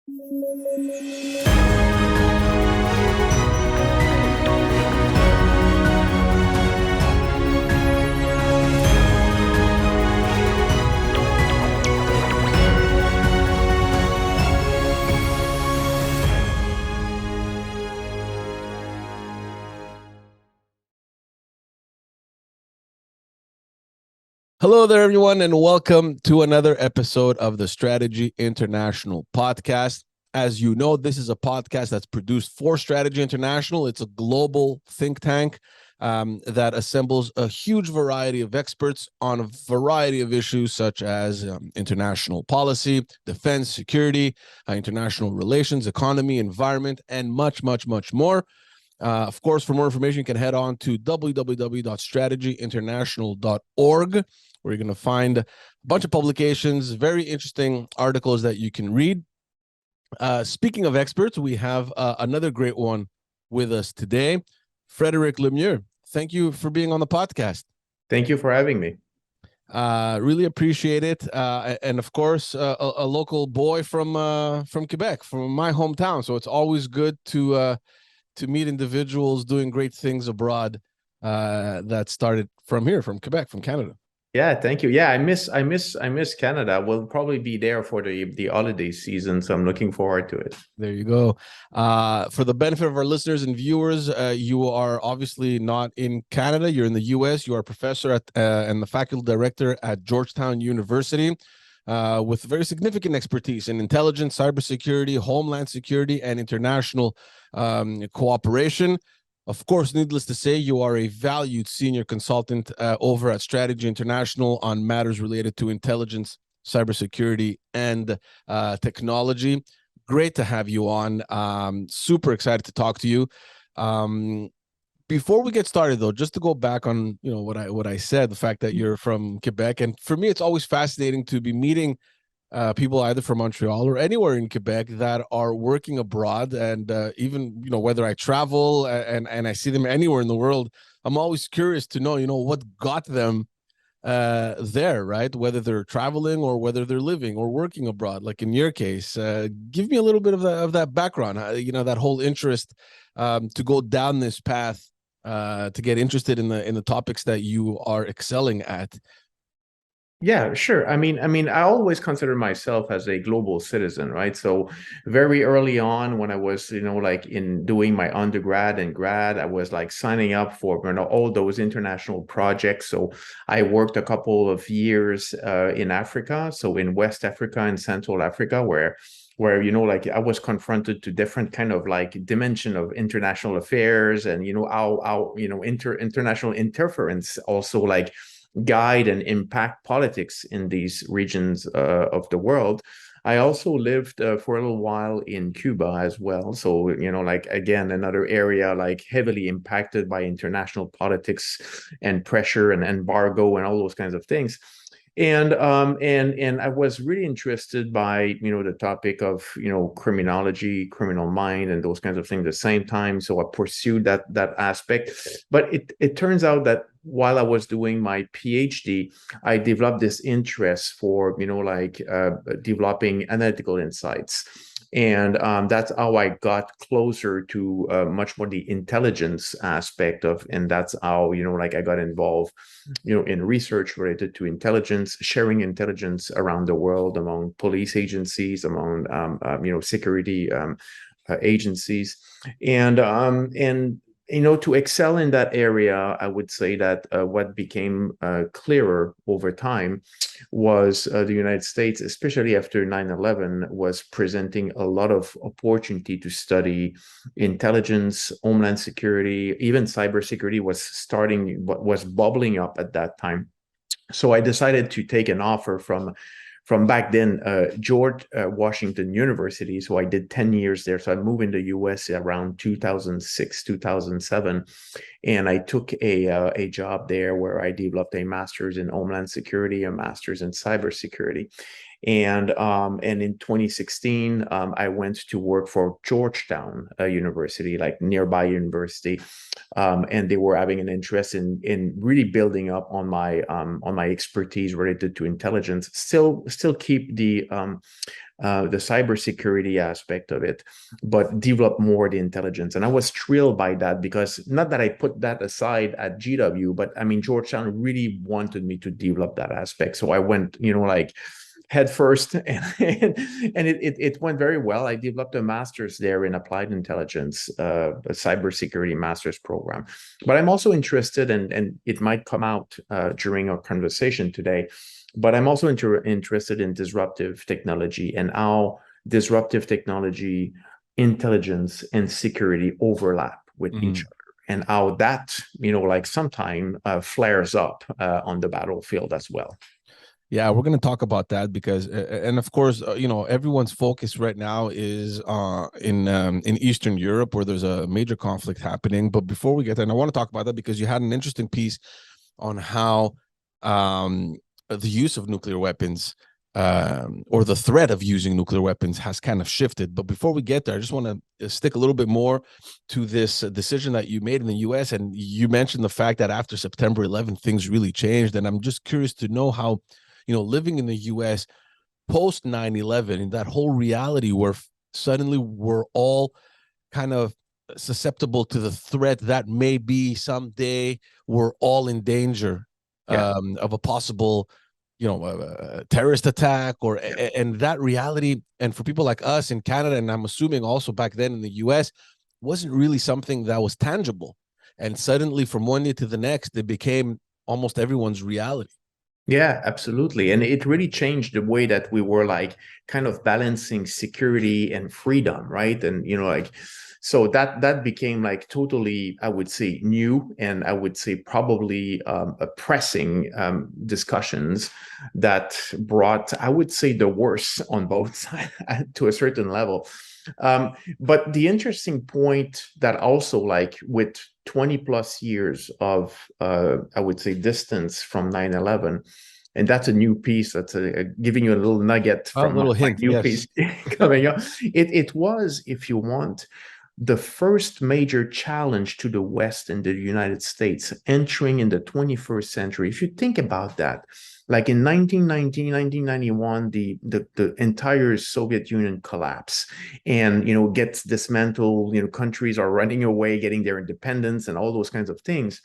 Hello there, everyone, and welcome to another episode of the Strategy International podcast. As you know, this is a podcast that's produced for Strategy International. It's a global think tank that assembles a huge variety of experts on a variety of issues such as international policy, defense, security, international relations, economy, environment, and much, much, much more. Of course, for more information, you can head on to www.strategyinternational.org, where you're going to find a bunch of publications, very interesting articles that you can read. Speaking of experts, we have another great one with us today, Frederic Lemieux. Thank you for being on the podcast. Thank you for having me. Really appreciate it. And of course, a local boy from Quebec, from my hometown. So it's always good to meet individuals doing great things abroad that started from here, from Quebec, from Canada. Yeah, thank you. Yeah, I miss Canada. We'll probably be there for the holiday season, so I'm looking forward to it. There you go. For the benefit of our listeners and viewers, you are obviously not in Canada. You're in the U.S. You are a professor and the faculty director at Georgetown University, with very significant expertise in intelligence, cybersecurity, homeland security, and international cooperation. Of course, needless to say, you are a valued senior consultant over at Strategy International on matters related to intelligence, cybersecurity, and technology. Great to have you on. Super excited to talk to you. Before we get started, though, just to go back on what I said, the fact that you're from Quebec, and for me, it's always fascinating to be meeting people either from Montreal or anywhere in Quebec that are working abroad, and even whether I travel and I see them anywhere in the world, I'm always curious to know what got them there, right? Whether they're traveling or whether they're living or working abroad. Like in your case, give me a little bit of that background. That whole interest to go down this path, to get interested in the topics that you are excelling at. Yeah, sure. I mean, I always consider myself as a global citizen, right? So very early on when I was, like in doing my undergrad and grad, I was like signing up for, all those international projects. So I worked a couple of years in Africa, so in West Africa and Central Africa, where like I was confronted to different kind of like dimension of international affairs, and how international interference also like guide and impact politics in these regions of the world. I also lived for a little while in Cuba as well. So, like again, another area like heavily impacted by international politics and pressure and embargo and all those kinds of things. And I was really interested by the topic of criminology, criminal mind, and those kinds of things at the same time. So I pursued that aspect. But it turns out that while I was doing my PhD, I developed this interest for developing analytical insights. And that's how I got closer to much more the intelligence aspect of, and that's how, I got involved, in research related to intelligence, sharing intelligence around the world among police agencies, among, security agencies. And to excel in that area, I would say that what became clearer over time was the United States, especially after 9/11, was presenting a lot of opportunity to study intelligence, homeland security, even cybersecurity was bubbling up at that time. So I decided to take an offer from back then, George Washington University. So I did 10 years there. So I moved into the US around 2006, 2007. And I took a job there where I developed a master's in Homeland Security, a master's in cybersecurity. And in 2016, I went to work for Georgetown University, like nearby university, and they were having an interest in really building up on my expertise related to intelligence. Still keep the the cybersecurity aspect of it, but develop more the intelligence. And I was thrilled by that, because not that I put that aside at GW, but I mean, Georgetown really wanted me to develop that aspect. So I went, like head first, and it went very well. I developed a master's there in applied intelligence, a cybersecurity master's program. But I'm also interested, and it might come out during our conversation today, but I'm also interested in disruptive technology and how disruptive technology, intelligence, and security overlap with each other, and how that, like sometime flares up on the battlefield as well. Yeah, we're going to talk about that because, and of course, everyone's focus right now is in Eastern Europe, where there's a major conflict happening. But before we get there, and I want to talk about that because you had an interesting piece on how the use of nuclear weapons or the threat of using nuclear weapons has kind of shifted. But before we get there, I just want to stick a little bit more to this decision that you made in the U.S. And you mentioned the fact that after September 11th, things really changed. And I'm just curious to know how, living in the U.S. post 9/11, in that whole reality where suddenly we're all kind of susceptible to the threat that maybe someday we're all in danger of a possible, terrorist attack, and that reality. And for people like us in Canada, and I'm assuming also back then in the US, wasn't really something that was tangible. And suddenly from one day to the next, it became almost everyone's reality. Yeah, absolutely. And it really changed the way that we were like kind of balancing security and freedom, right? And so that became like totally, I would say, new, and I would say probably a pressing discussions that brought, I would say, the worst on both sides to a certain level. But the interesting point that also, like with 20 plus years of, I would say, distance from 9/11, and that's a new piece. That's giving you a little nugget from A little hint, new yes. piece coming up. It was, if you want, the first major challenge to the West and the United States entering in the 21st century. If you think about that, like in 1990, 1991, the entire Soviet Union collapsed and, gets dismantled, countries are running away, getting their independence and all those kinds of things.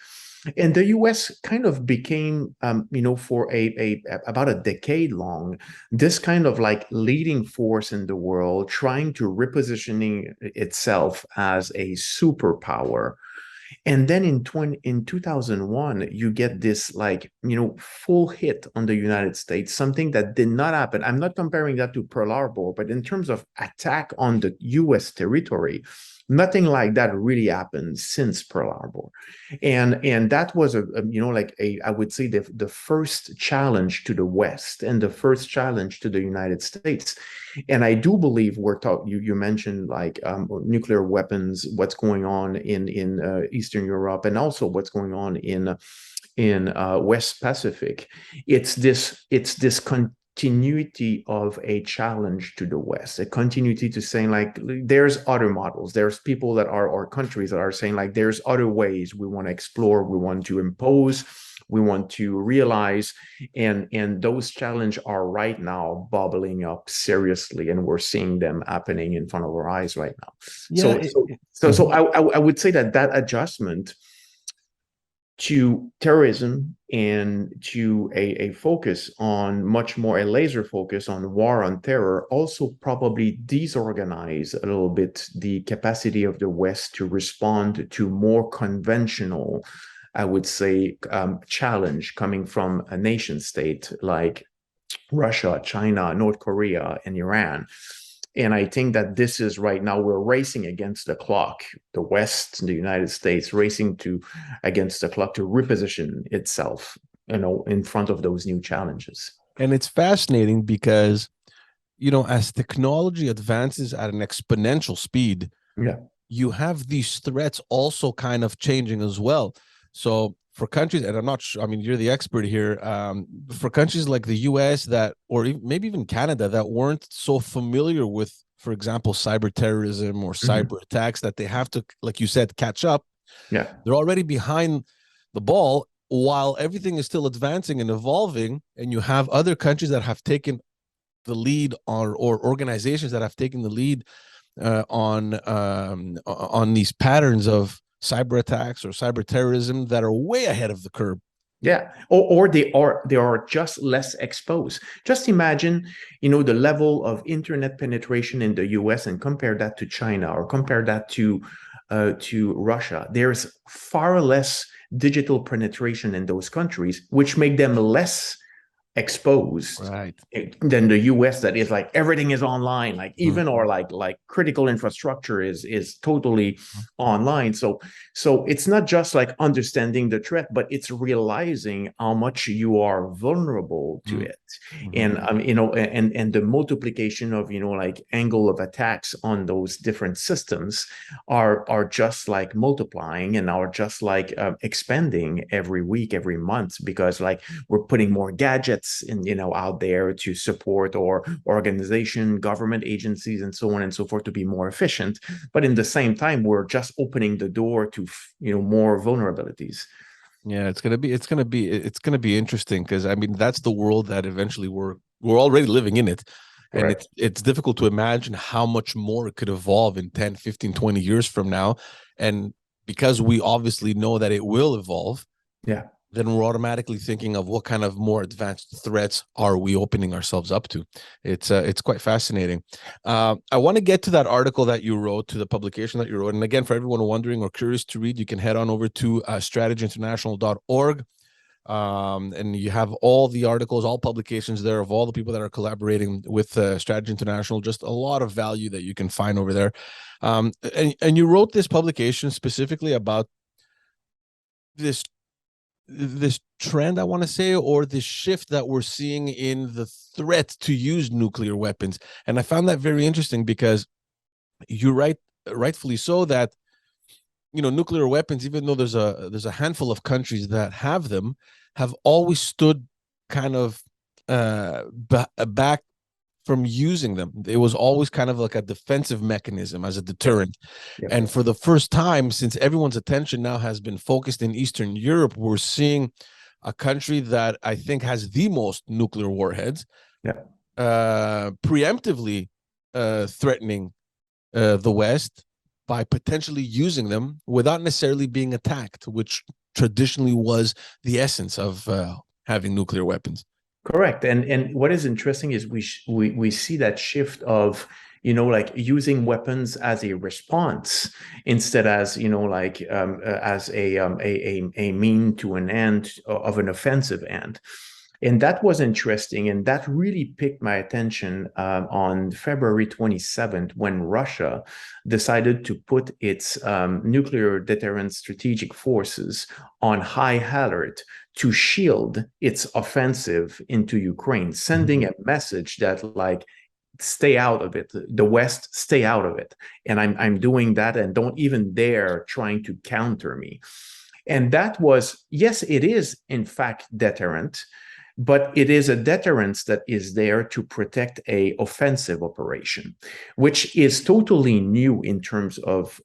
And the U.S. kind of became, for about a decade long, this kind of like leading force in the world, trying to repositioning itself as a superpower. And then in 2001, you get this like, full hit on the United States, something that did not happen. I'm not comparing that to Pearl Harbor, but in terms of attack on the US territory, nothing like that really happened since Pearl Harbor. And that was I would say the first challenge to the West and the first challenge to the United States. And I do believe we're talking, you mentioned like nuclear weapons, what's going on in Eastern Europe, and also what's going on in West Pacific. It's this continuity of a challenge to the West, a continuity to saying like there's other models, there's people that are, or countries that are saying like there's other ways we want to explore, we want to impose, we want to realize, and those challenges are right now bubbling up seriously, and we're seeing them happening in front of our eyes right now. Yeah, So I would say that adjustment to terrorism and to a focus on much more, a laser focus on war on terror, also probably disorganize a little bit the capacity of the West to respond to more conventional, I would say, challenge coming from a nation state like Russia, China, North Korea, and Iran. And I think that this is right now, we're racing against the clock, the West, the United States racing against the clock to reposition itself, in front of those new challenges. and it's fascinating because, as technology advances at an exponential speed, Yeah. you have these threats also kind of changing as well. So for countries, and I'm not sure, I mean, you're the expert here, for countries like the US that, or maybe even Canada, that weren't so familiar with, for example, cyber terrorism or cyber attacks, that they have to, like you said, catch up. Yeah. They're already behind the ball while everything is still advancing and evolving. And you have other countries that have taken the lead, or organizations that have taken the lead on these patterns of cyber attacks or cyber terrorism that are way ahead of the curve. Yeah, or they are just less exposed. Just imagine, the level of internet penetration in the US and compare that to China or compare that to Russia. There's far less digital penetration in those countries, which make them less exposed Right. than the US, that is like everything is online, like even or like critical infrastructure is totally online. So it's not just like understanding the threat, but it's realizing how much you are vulnerable to it. And and the multiplication of like angle of attacks on those different systems are just like multiplying and are just like expanding every week, every month, because like we're putting more gadgets out there to support or organization, government agencies, and so on and so forth, to be more efficient. But in the same time, we're just opening the door to more vulnerabilities. Yeah, it's gonna be interesting, because I mean that's the world that eventually we're already living in it. And Correct. it's difficult to imagine how much more it could evolve in 10, 15, 20 years from now. And because we obviously know that it will evolve, Yeah. then we're automatically thinking of what kind of more advanced threats are we opening ourselves up to. It's quite fascinating. I want to get to that article that you wrote, to the publication that you wrote. And again, for everyone wondering or curious to read, you can head on over to strategyinternational.org. And you have all the articles, all publications there of all the people that are collaborating with Strategy International. Just a lot of value that you can find over there. And you wrote this publication specifically about this trend, I want to say, or this shift that we're seeing in the threat to use nuclear weapons. And I found that very interesting, because you write, rightfully so, that nuclear weapons, even though there's a handful of countries that have them, have always stood kind of back from using them. It was always kind of like a defensive mechanism, as a deterrent. Yeah. And for the first time, since everyone's attention now has been focused in Eastern Europe, we're seeing a country that I think has the most nuclear warheads, preemptively threatening the West by potentially using them without necessarily being attacked, which traditionally was the essence of having nuclear weapons. Correct. And what is interesting is we see that shift of like using weapons as a response instead as as a mean to an end of an offensive end. And that was interesting, and that really piqued my attention on February 27th, when Russia decided to put its nuclear deterrence strategic forces on high alert to shield its offensive into Ukraine, sending a message that like, stay out of it, the West, stay out of it, and I'm doing that, and don't even dare trying to counter me. And that was, yes, it is in fact deterrent, but it is a deterrence that is there to protect a offensive operation, which is totally new in terms of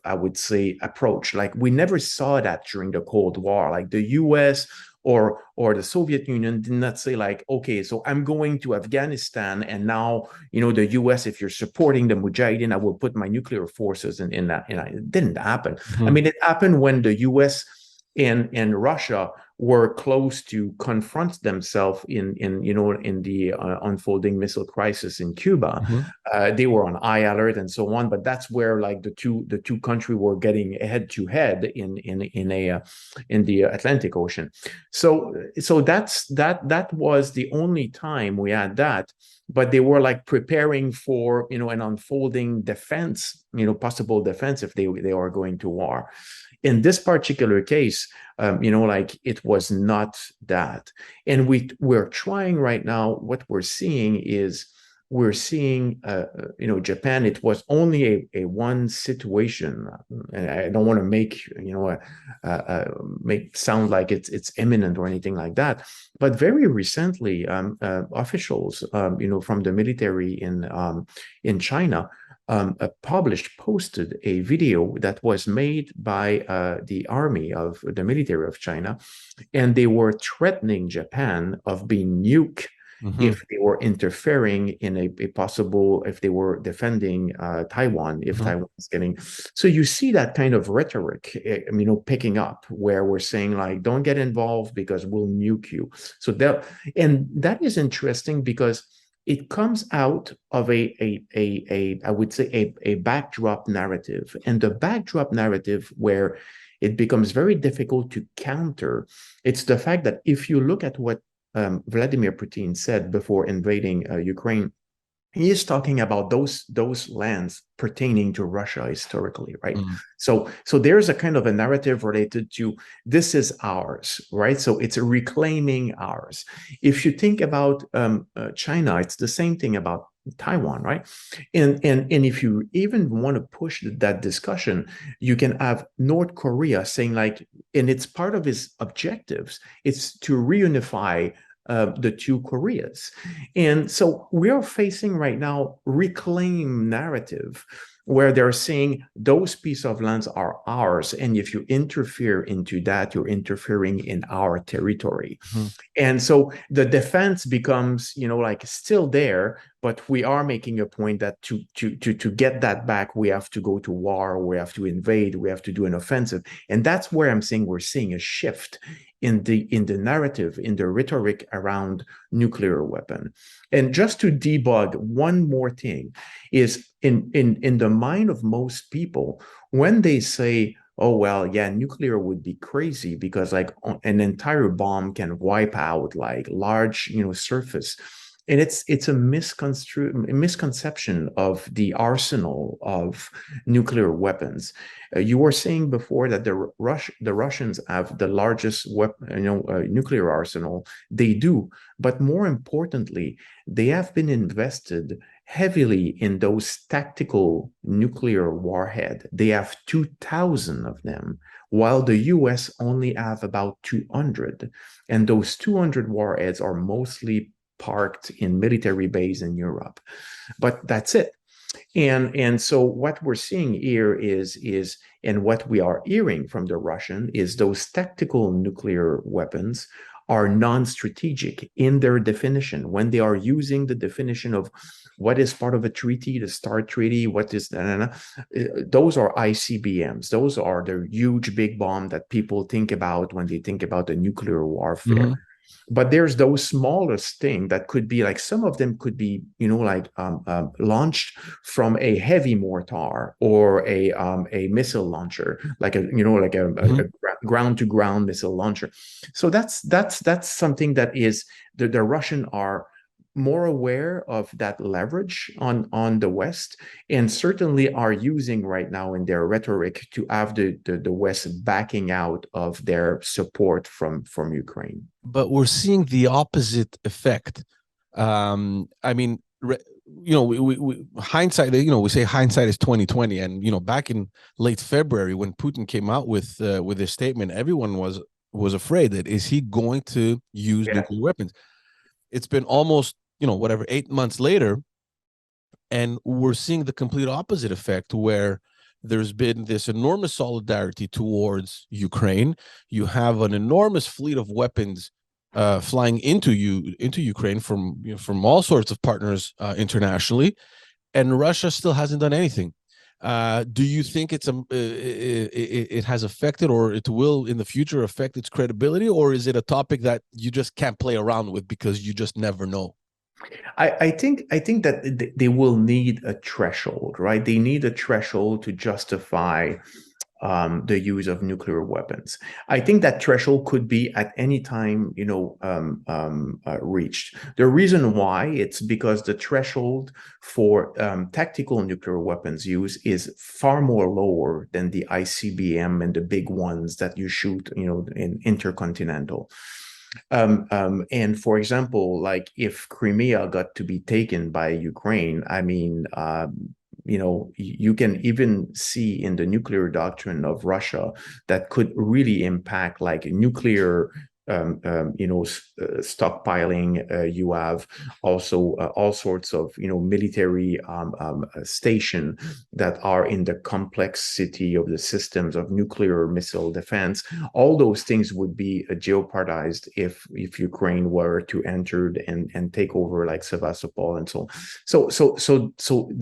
I would say approach. Like we never saw that during the Cold War. Like the US or the Soviet Union did not say like, okay, so I'm going to Afghanistan, and now the US, if you're supporting the Mujahideen, I will put my nuclear forces in that. It didn't happen. I mean, it happened when the US and Russia were close to confront themselves in the unfolding missile crisis in Cuba. They were on high alert and so on, but that's where like the two countries were getting head to head in the Atlantic Ocean. So that was the only time we had that. But they were like preparing for an unfolding defense, possible defense if they are going to war. In this particular case, like it was not that. And we're trying right now, what we're seeing is Japan. It was only a one situation, and I don't want to make make sound like it's imminent or anything like that, but very recently officials from the military in China posted a video that was made by the army of the military of China, and they were threatening Japan of being nuked Mhm. if they were interfering in a possible, if they were defending Taiwan, if Mhm. Taiwan is getting. So you see that kind of rhetoric, picking up where we're saying like, don't get involved because we'll nuke you. So that is interesting because it comes out of a I would say a backdrop narrative, and the backdrop narrative where it becomes very difficult to counter. It's the fact that if you look at what Vladimir Putin said before invading Ukraine, he is talking about those lands pertaining to Russia historically, right? Mhm. So there's a kind of a narrative related to this is ours, right? So it's reclaiming ours. If you think about China, it's the same thing about Taiwan, right? And if you even want to push that discussion, you can have North Korea saying like, and it's part of his objectives, it's to reunify the two Koreas. And so we are facing right now reclaim narrative where they're saying those pieces of lands are ours. And if you interfere into that, you're interfering in our territory. Mhm. And so the defense becomes, like still there, but we are making a point that to get that back, we have to go to war, we have to invade, we have to do an offensive. And that's where I'm saying we're seeing a shift in the narrative, in the rhetoric around nuclear weapon. And just to debug one more thing is in the mind of most people, when they say, oh well, yeah, nuclear would be crazy because like an entire bomb can wipe out like large surface, and it's a misconception of the arsenal of nuclear weapons. You were saying before that the Russians have the largest nuclear arsenal. They do, but more importantly, they have been invested heavily in those tactical nuclear warhead. They have 2,000 of them, while the US only have about 200. And those 200 warheads are mostly parked in military base in Europe. But that's it. And so what we're seeing here is and what we are hearing from the Russian is those tactical nuclear weapons are non-strategic in their definition. When they are using the definition of what is part of a treaty, the START treaty, what is those are ICBMs. Those are the huge big bomb that people think about when they think about the nuclear warfare. Mhm. But there's those smallest thing that could be like some of them could be launched from a heavy mortar or a missile launcher, like a Mhm. ground to ground missile launcher. So that's something that is the Russian are more aware of that leverage on the West, and certainly are using right now in their rhetoric to have the West backing out of their support from Ukraine. But we're seeing the opposite effect. I mean, hindsight. We say hindsight is 2020, and back in late February when Putin came out with his statement, everyone was afraid that is he going to use Yeah. nuclear weapons? It's been almost whatever 8 months later, and we're seeing the complete opposite effect where there's been this enormous solidarity towards Ukraine. You have an enormous fleet of weapons flying into Ukraine from all sorts of partners internationally, and Russia still hasn't done anything. Do you think it has affected, or it will in the future affect its credibility, or is it a topic that you just can't play around with because you just never know? I think that they will need a threshold, right? They need a threshold to justify the use of nuclear weapons. I think that threshold could be at any time, reached. The reason why it's because the threshold for tactical nuclear weapons use is far more lower than the ICBM and the big ones that you shoot, in intercontinental. And for example, like if Crimea got to be taken by Ukraine, I mean, you can even see in the nuclear doctrine of Russia that could really impact like nuclear stockpiling. You have also all sorts of military station that are in the complexity of the systems of nuclear missile defense. All those things would be jeopardized if Ukraine were to enter and take over like Sevastopol and so on. So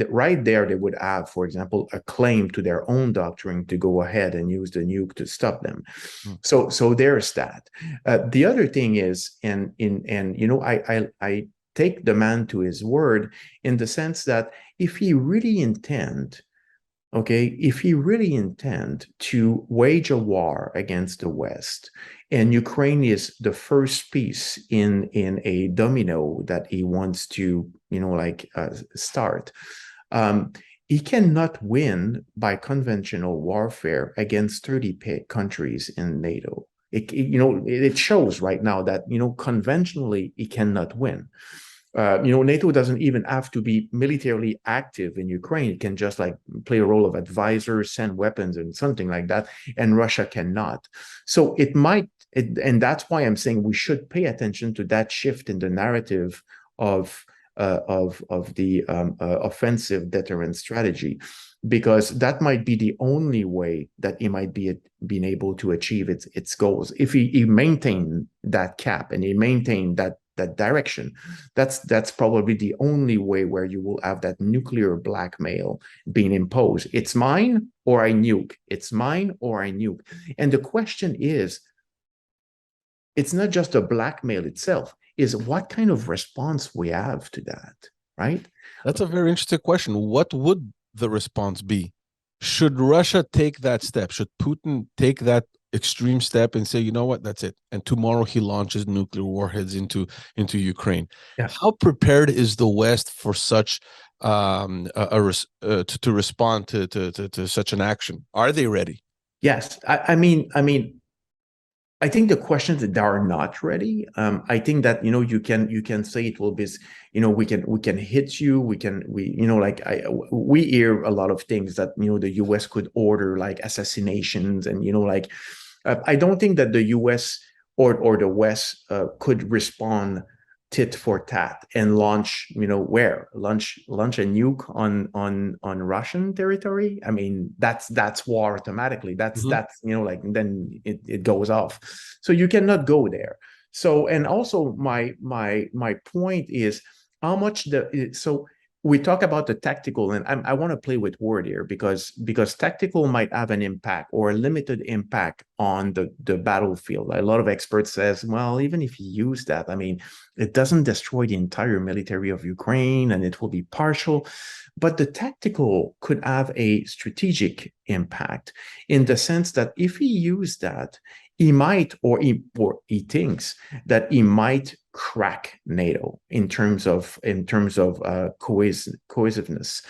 right there they would have, for example, a claim to their own doctrine to go ahead and use the nuke to stop them. So there's that. The other thing is, I take the man to his word in the sense that if he really intend to wage a war against the West, and Ukraine is the first piece in a domino that he wants to start, he cannot win by conventional warfare against 30 countries in NATO. It shows right now that conventionally he cannot win. NATO doesn't even have to be militarily active in Ukraine. It can just like play a role of advisor, send weapons and something like that, and Russia cannot. So and that's why I'm saying we should pay attention to that shift in the narrative of the offensive deterrence strategy, because that might be the only way that he might be being able to achieve its goals. If he maintain that cap and he maintain that direction, that's probably the only way where you will have that nuclear blackmail being imposed. It's mine or I nuke. It's mine or I nuke. And the question is, it's not just the blackmail itself, is what kind of response we have to that, right? That's a very interesting question. What would the response be? Should Russia take that step? Should Putin take that extreme step and say, you know what, that's it, and tomorrow he launches nuclear warheads into Ukraine? Yeah. How prepared is the West for such to respond to such an action? Are they ready? Yes, I mean, I think the questions that are not ready. I think that you can say it will be, we can hit you. We hear a lot of things that the U.S. could order like assassinations and I don't think that the U.S. or the West could respond tit for tat and launch launch a nuke on Russian territory. I mean, that's war automatically. That's then it goes off. So you cannot go there. So, and also my point is how much we talk about the tactical, and I want to play with word here because tactical might have an impact or a limited impact on the battlefield. A lot of experts says, well, even if you use that, I mean, it doesn't destroy the entire military of Ukraine, and it will be partial. But the tactical could have a strategic impact in the sense that if he used that, he might, or he thinks that he might crack NATO in terms of cohesiveness,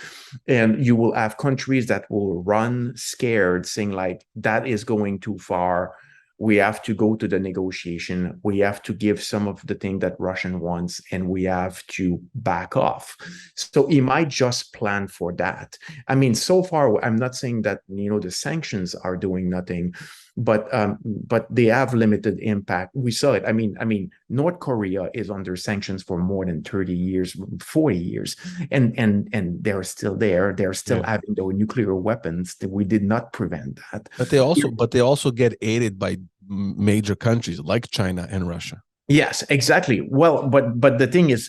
and you will have countries that will run scared, saying like, that is going too far. We have to go to the negotiation. We have to give some of the thing that Russian wants, and we have to back off. So he might just plan for that. I mean, so far, I'm not saying that the sanctions are doing nothing, but they have limited impact. We saw it. I mean, North Korea is under sanctions for more than 30 years, 40 years, and they're still there. They're still having their nuclear weapons. That we did not prevent that. But they also get aided by major countries like China and Russia. Yes, exactly. Well, but the thing is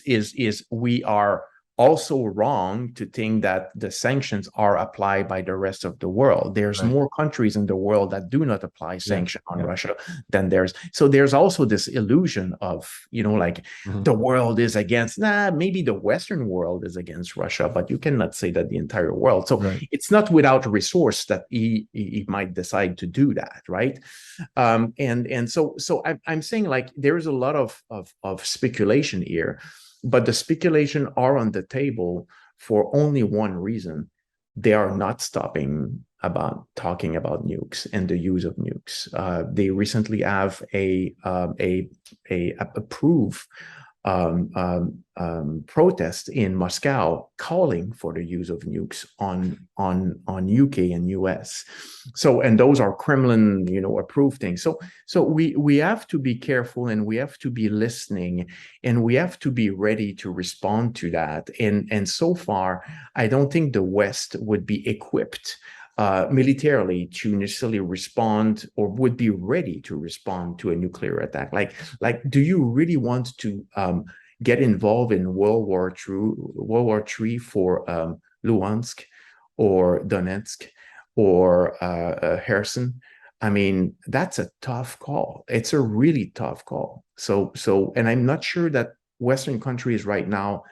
we are also wrong to think that the sanctions are applied by the rest of the world. There's more countries in the world that do not apply sanction on Russia than there's. So there's also this illusion of, the world is against, maybe the Western world is against Russia, but you cannot say that the entire world. So it's not without resource that he might decide to do that, right? So I'm saying like there's a lot of speculation here. But the speculation are on the table for only one reason. They are not stopping about talking about nukes and the use of nukes. They recently have a proof protest in Moscow calling for the use of nukes on UK and US. So, and those are Kremlin, approved things. So we have to be careful, and we have to be listening, and we have to be ready to respond to that. And so far, I don't think the West would be equipped militarily to necessarily respond, or would be ready to respond to a nuclear attack. Like, do you really want to get involved in World War III for Luhansk or Donetsk or Kherson? I mean, that's a tough call. It's a really tough call. So, and I'm not sure that Western countries right now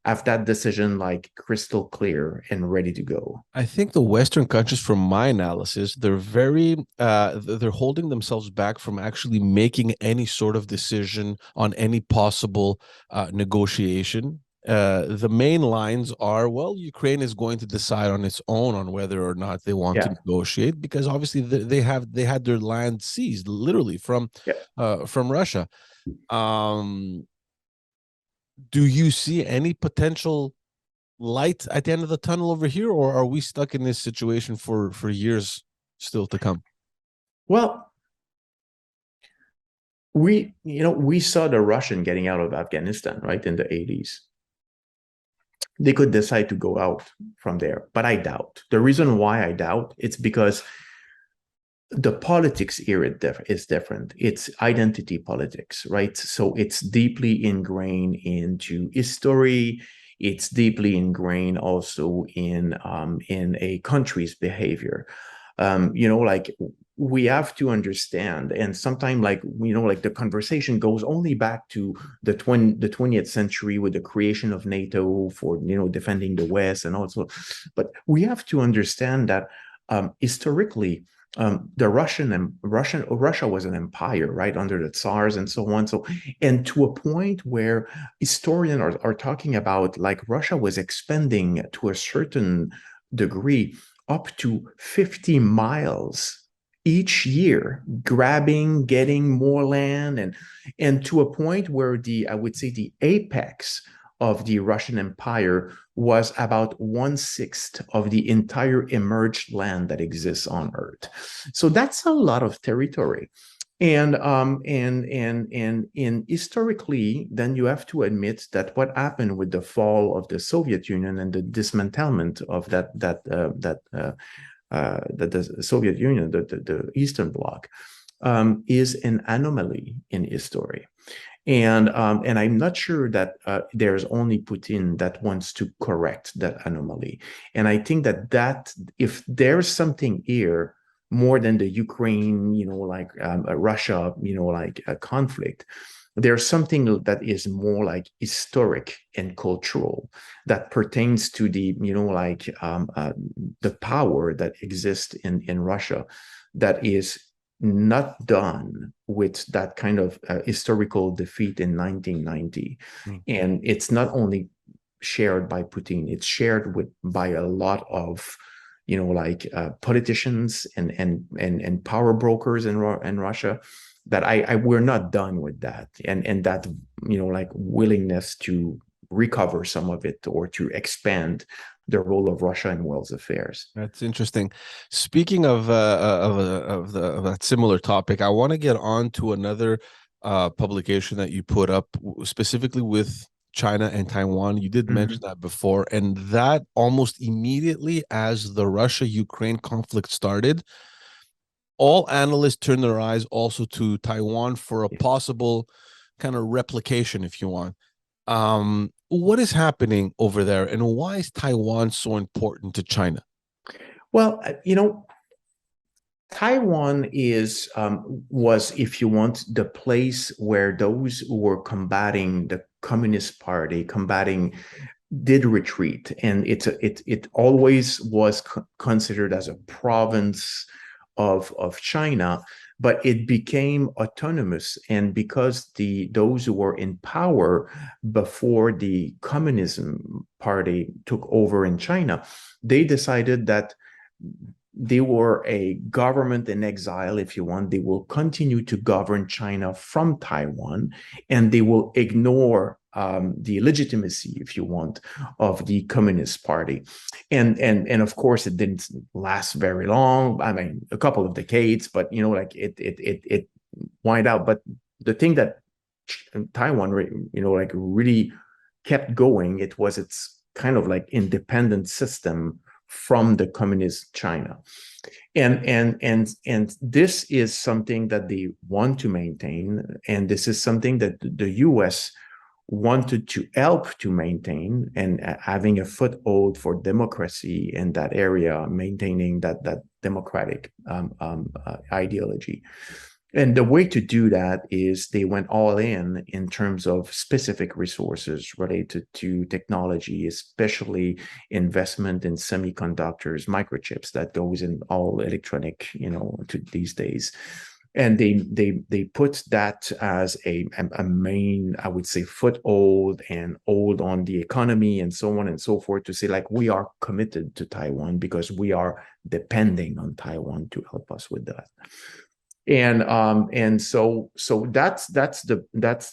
have that decision like crystal clear and ready to go. I think the Western countries, from my analysis, they're holding themselves back from actually making any sort of decision on any possible negotiation. The main lines are, well, Ukraine is going to decide on its own on whether or not they want to Yeah. negotiate, because obviously they had their land seized literally from Russia. Do you see any potential light at the end of the tunnel over here, or are we stuck in this situation for years still to come? Well, we saw the Russian getting out of Afghanistan, right, in the 80s. They could decide to go out from there, but I doubt. The reason why I doubt, it's because the politics here is different. It's identity politics, right? So it's deeply ingrained into history. It's deeply ingrained also in a country's behavior. Like, we have to understand, and sometimes, like, like, the conversation goes only back to the 20th century with the creation of NATO for defending the West and also, but we have to understand that historically, Russia was an empire, right, under the Tsars and so on. So, and to a point where historians are talking about, like, Russia was expanding to a certain degree up to 50 miles each year, getting more land, and to a point where I would say the apex of the Russian Empire was about 1/6 of the entire emerged land that exists on Earth. So that's a lot of territory. And historically, then you have to admit that what happened with the fall of the Soviet Union and the dismantlement of the Soviet Union, the Eastern Bloc, is an anomaly in history. And I'm not sure that there's only Putin that wants to correct that anomaly. And I think that if there's something here more than the Ukraine, like Russia, like a conflict, there's something that is more like historic and cultural, that pertains to the, the power that exists in Russia, that is not done with that kind of historical defeat in 1990. And it's not only shared by Putin, it's shared by a lot of politicians and power brokers in Russia, that we're not done with that, and that like willingness to recover some of it, or to expand the role of Russia in world's affairs. That's interesting. Speaking of that similar topic, I want to get on to another publication that you put up specifically with China and Taiwan. You did mention that before, and that almost immediately as the Russia-Ukraine conflict started, all analysts turned their eyes also to Taiwan for a possible kind of replication, if you want. What is happening over there, and why is Taiwan so important to China? Well, Taiwan was, if you want, the place where those who were combating the Communist Party, did retreat, and it always was considered as a province of China, but it became autonomous. And because those who were in power before the Communism Party took over in China, they decided that they were a government in exile, if you want. They will continue to govern China from Taiwan, and they will ignore the legitimacy, if you want, of the Communist Party. And of course, it didn't last very long. I mean, a couple of decades, but like it wind out. But the thing that Taiwan, like really kept going, it was its kind of like independent system from the communist China. And this is something that they want to maintain, and this is something that the US wanted to help to maintain, and having a foothold for democracy in that area, maintaining that democratic ideology. And the way to do that is they went all in terms of specific resources related to technology, especially investment in semiconductors, microchips that goes in all electronic, to these days. And they put that as a main, I would say, foothold and hold on the economy and so on and so forth, to say like, we are committed to Taiwan because we are depending on Taiwan to help us with that. And so that's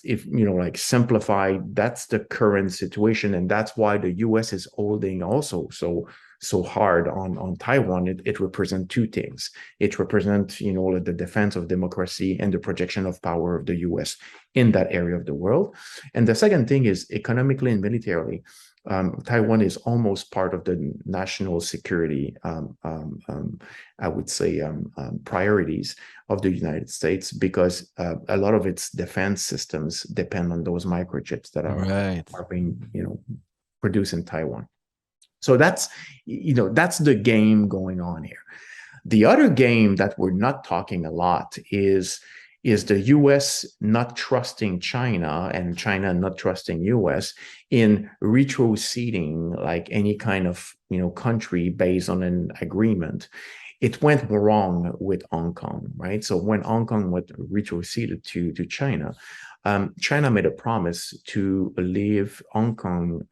if like simplified, that's the current situation, and that's why the US is holding also so hard on Taiwan. It represents two things. It represents the defense of democracy and the projection of power of the US in that area of the world. And the second thing is economically and militarily. Taiwan is almost part of the national security, I would say, priorities of the United States, because a lot of its defense systems depend on those microchips that are being, produced in Taiwan. So that's the game going on here. The other game that we're not talking a lot is the US not trusting China and China not trusting US in retroceding like any kind of country based on an agreement. It went wrong with Hong Kong, right? So when Hong Kong was retroceded to China, China made a promise to leave Hong Kong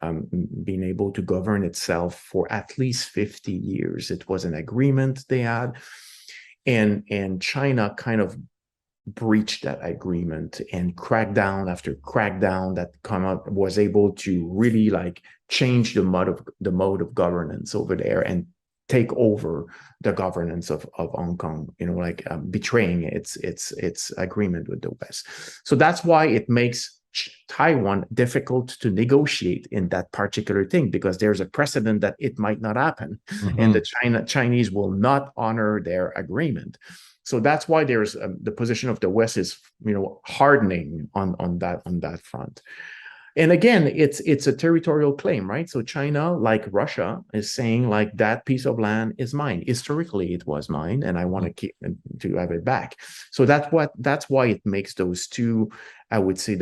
being able to govern itself for at least 50 years. It was an agreement they had, and China kind of breached that agreement, and crackdown after crackdown that was able to really like change the mode of governance over there and take over the governance of Hong Kong, betraying its agreement with the West. So that's why it makes Taiwan difficult to negotiate in that particular thing, because there's a precedent that it might not happen, and the Chinese will not honor their agreement. So that's why there's the position of the West is hardening on that front. And again, it's a territorial claim, right? So China, like Russia, is saying like, that piece of land is mine. Historically, it was mine, and I want to keep to have it back. So that's why it makes those two, I would say,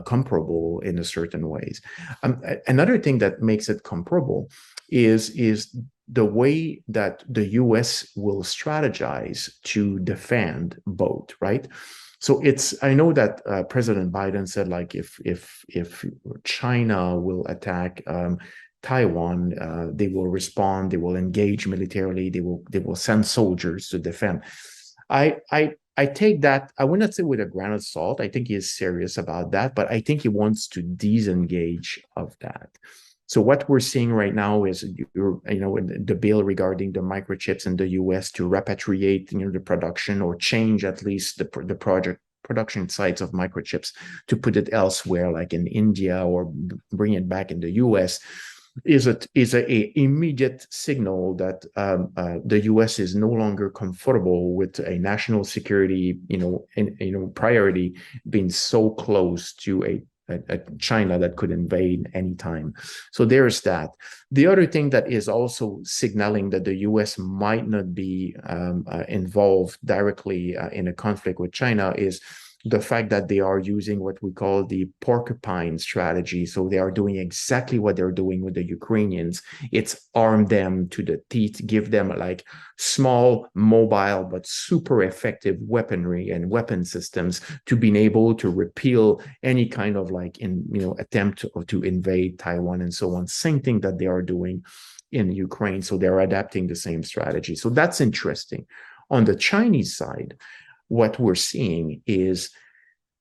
comparable in a certain ways. Another thing that makes it comparable is the way that the US will strategize to defend both, right? So I know that President Biden said like, if China will attack Taiwan, they will respond, they will engage militarily, they will send soldiers to defend. I take that, I would not say with a grain of salt. I think he is serious about that, but I think he wants to disengage of that. So what we're seeing right now is, the bill regarding the microchips in the U.S. to repatriate, the production, or change at least the production sites of microchips to put it elsewhere, like in India, or bring it back in the U.S. is a immediate signal that the U.S. is no longer comfortable with a national security, priority being so close to a China that could invade anytime. So there's that. The other thing that is also signaling that the US might not be involved directly in a conflict with China is the fact that they are using what we call the porcupine strategy. So they are doing exactly what they're doing with the Ukrainians. It's arm them to the teeth, give them like small, mobile, but super effective weaponry and weapon systems to being able to repel any kind of attempt to invade Taiwan and so on. Same thing that they are doing in Ukraine. So they're adapting the same strategy. So that's interesting. On the Chinese side, what we're seeing is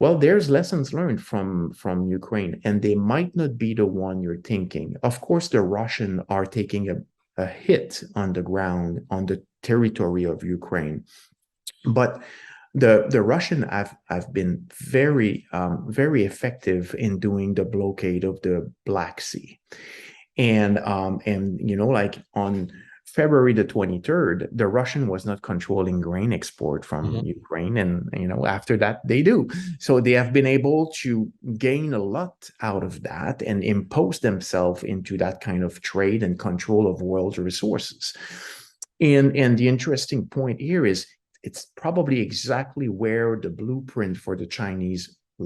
Well, there's lessons learned from Ukraine, and they might not be the one you're thinking. Of course, the Russians are taking a hit on the ground on the territory of Ukraine, but the Russian have been very effective in doing the blockade of the Black Sea, and you know, like on February the 23rd, the Russian was not controlling grain export from Mhm. Ukraine, and you know, after that they do. So they have been able to gain a lot out of that and impose themselves into that kind of trade and control of world resources. And the interesting point here is it's probably exactly where the blueprint for the Chinese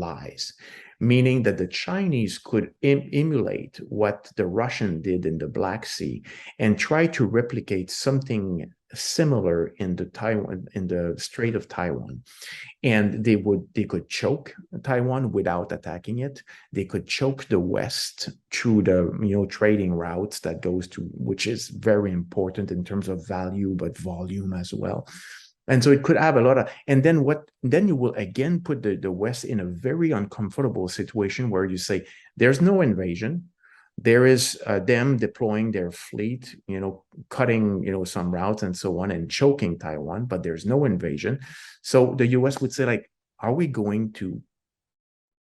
lies, meaning that the Chinese could emulate what the Russian did in the Black Sea and try to replicate something similar in the Taiwan, in the Strait of Taiwan. And they could choke Taiwan without attacking it. They could choke the West through the trading routes that goes to, which is very important in terms of value but volume as well. And so it could have a lot of, and then you will again put the West in a very uncomfortable situation where you say there's no invasion. There is them deploying their fleet, cutting, some routes and so on and choking Taiwan, but there's no invasion. So the US would say, like, are we going to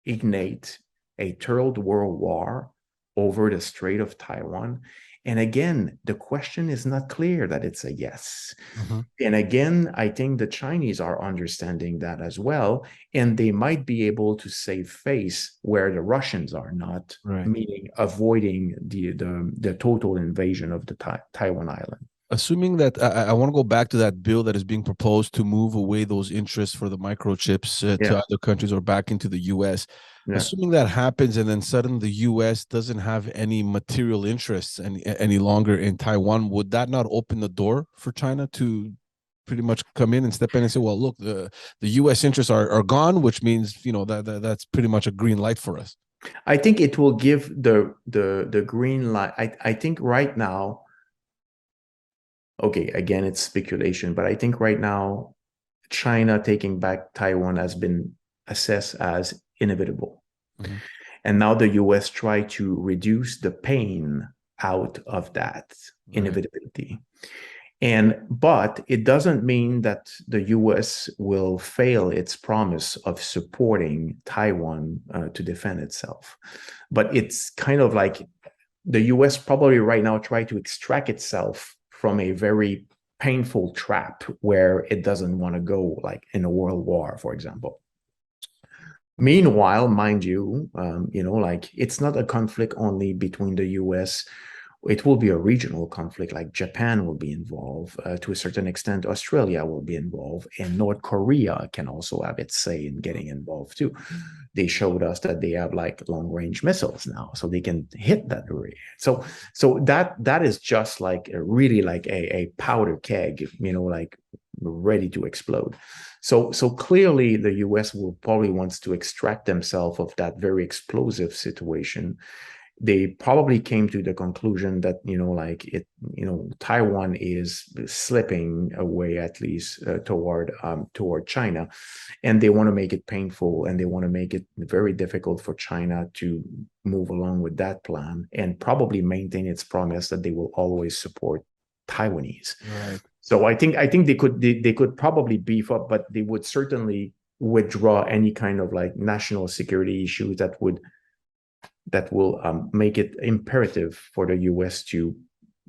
ignite a third world war over the Strait of Taiwan? And again, the question is not clear that it's a yes. Mhm. And again, I think the Chinese are understanding that as well, and they might be able to save face where the Russians are not, Right. meaning avoiding the total invasion of the Taiwan island. Assuming that I want to go back to that bill that is being proposed to move away those interests for the microchips to Yeah, other countries or back into the US. yeah. Assuming that happens and then suddenly the US doesn't have any material interests any longer in Taiwan, would that not open the door for China to pretty much come in and step in and say, well, look, the US interests are gone, which means, that's pretty much a green light for us. I think it will give the green light. I think right now, okay, again, it's speculation, but I think right now China taking back Taiwan has been assessed as inevitable. Mhm. And now the US try to reduce the pain out of that Right. inevitability. But it doesn't mean that the US will fail its promise of supporting Taiwan to defend itself. But it's kind of like the US probably right now try to extract itself from a very painful trap where it doesn't want to go, like in a world war, for example. Meanwhile, mind you, like it's not a conflict only between the US. It will be a regional conflict, like Japan will be involved. To a certain extent, Australia will be involved, and North Korea can also have its say in getting involved too. They showed us that they have like long-range missiles now, so they can hit that area. So that is just like a really like a powder keg, like ready to explode. So clearly the US will probably wants to extract themselves of that very explosive situation. They probably came to the conclusion that like Taiwan is slipping away at least toward China, and they want to make it painful and they want to make it very difficult for China to move along with that plan and probably maintain its promise that they will always support Taiwanese. Right. So I think they could probably beef up, but they would certainly withdraw any kind of like national security issues that will make it imperative for the US to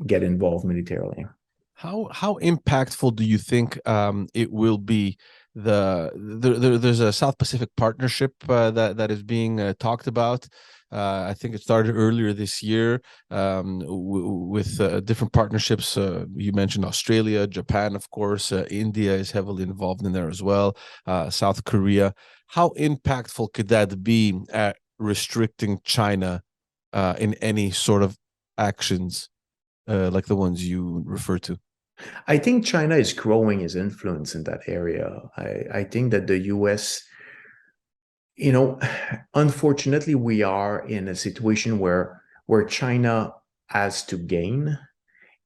get involved militarily. How impactful do you think it will be? There's a South Pacific partnership that is being talked about. I think it started earlier this year with different partnerships. You mentioned Australia, Japan, of course. India is heavily involved in there as well. South Korea. How impactful could that be at restricting China in any sort of actions like the ones you refer to? I think China is growing its influence in that area. I think that the US, unfortunately, we are in a situation where China has to gain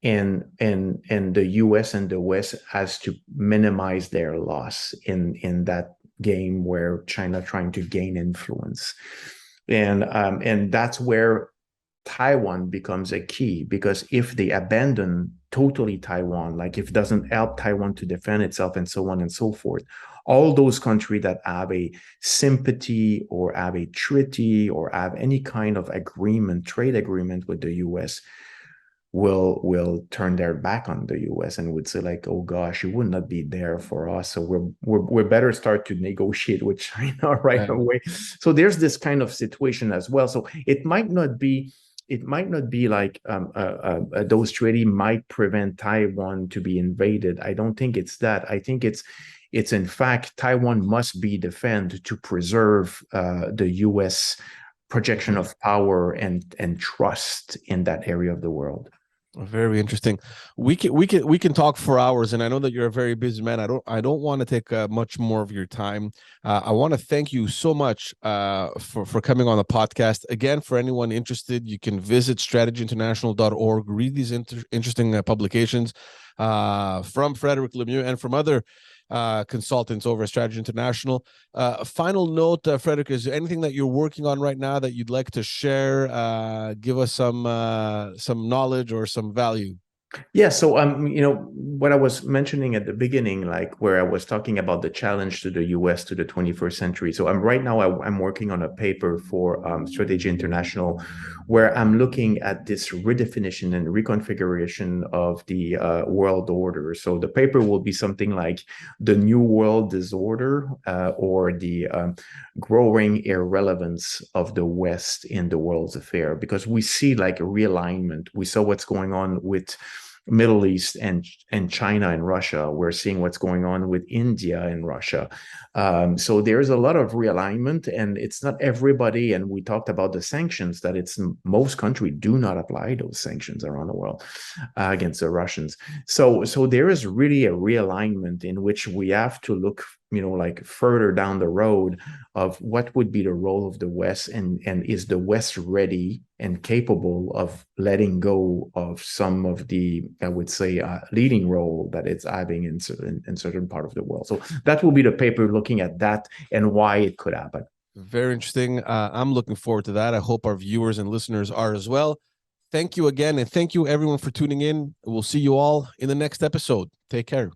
and the US and the West has to minimize their loss in that game where China trying to gain influence. And that's where Taiwan becomes a key, because if they abandon totally Taiwan, like if it doesn't help Taiwan to defend itself and so on and so forth, all those countries that have a sympathy or have a treaty or have any kind of agreement, trade agreement with the US, will turn their back on the US and would say like, oh gosh, you would not be there for us, so we're better start to negotiate with China right away. So there's this kind of situation as well. So it might not be like those treaty might prevent Taiwan to be invaded. I don't think it's that. I think it's in fact Taiwan must be defended to preserve the US projection of power and trust in that area of the world. Very interesting. We can talk for hours, and I know that you're a very busy man. I don't want to take much more of your time. I want to thank you so much for coming on the podcast. Again, for anyone interested, you can visit strategyinternational.org, read these interesting publications from Frederic Lemieux and from other consultants over at Strategy International. Final note, Frederic, is there anything that you're working on right now that you'd like to share? Give us some knowledge or some value. Yeah, so what I was mentioning at the beginning, like where I was talking about the challenge to the US to the 21st century. So I'm working on a paper for Strategy International, where I'm looking at this redefinition and reconfiguration of the world order. So the paper will be something like the New World Disorder, or the growing irrelevance of the West in the world's affair, because we see like a realignment. We saw what's going on with Middle East and China and Russia. We're seeing what's going on with India and Russia. So there's a lot of realignment, and it's not everybody. And we talked about the sanctions, that it's most countries do not apply those sanctions around the world against the Russians. So there is really a realignment in which we have to look, like further down the road of what would be the role of the West, and is the West ready and capable of letting go of some of the, I would say, leading role that it's having in certain part of the world. So that will be the paper looking at that and why it could happen. Very interesting. I'm looking forward to that. I hope our viewers and listeners are as well. Thank you again, and thank you everyone for tuning in. We'll see you all in the next episode. Take care.